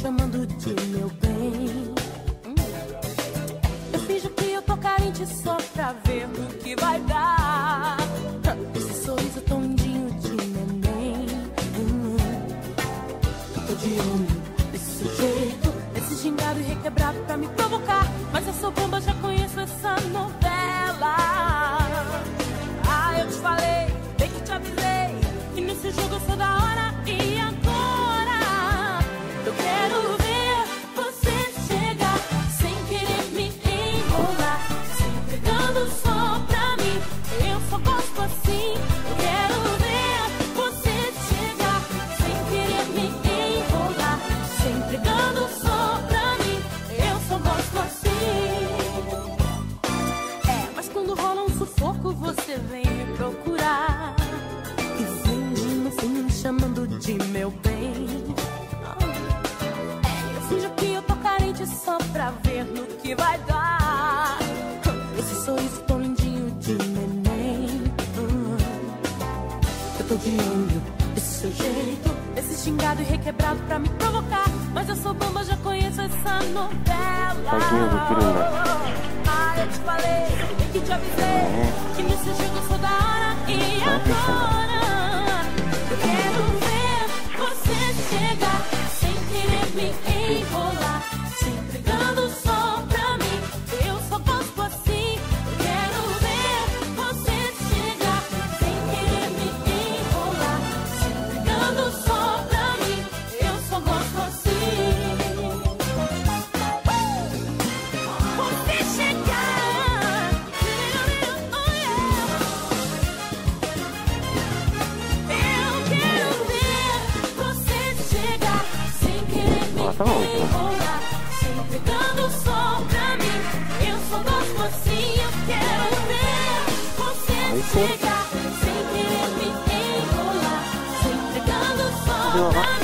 chamando de meu bem. Eu finjo que eu tô carente só pra ver o que vai dar. Esse sorriso tão lindinho de neném. Eu tô de olho desse jeito, esse gingado e requebrado pra me provocar. Mas eu sou bomba, já conheço essa novela. Ah, eu te falei, bem que te avisei, que nesse jogo eu sou da hora. E agora eu quero ver você chegar sem querer me enrolar, se entregando só pra mim. Eu só gosto assim. Eu quero ver você chegar sem querer me enrolar, se entregando só pra mim. Eu só gosto assim. É, mas quando rola um sufoco, você vem me procurar e vem de no fim me chamando de meu bem. Eu finjo que eu tô carente só pra ver no que vai dar. Esse sorriso tão lindinho de neném. Eu tô de olho desse seu jeito, esse xingado e requebrado pra me provocar. Mas eu sou bomba, já conheço essa novela. Ah, eu te falei, bem que te avisei, que nesse jogo eu sou da hora. E agora eu quero ver você chegar sem querer me enrolar, se entregando só pra mim. Eu só gosto assim. Eu quero ver você chegar sem querer me enrolar, se entregando só pra mim. Eu só gosto assim. Você chegar, oh yeah. Eu quero ver você chegar sem querer me enrolar, se entregando só pra mim. Eu só gosto assim. Eu quero ver você chegar sem querer me enrolar, se entregando só pra mim.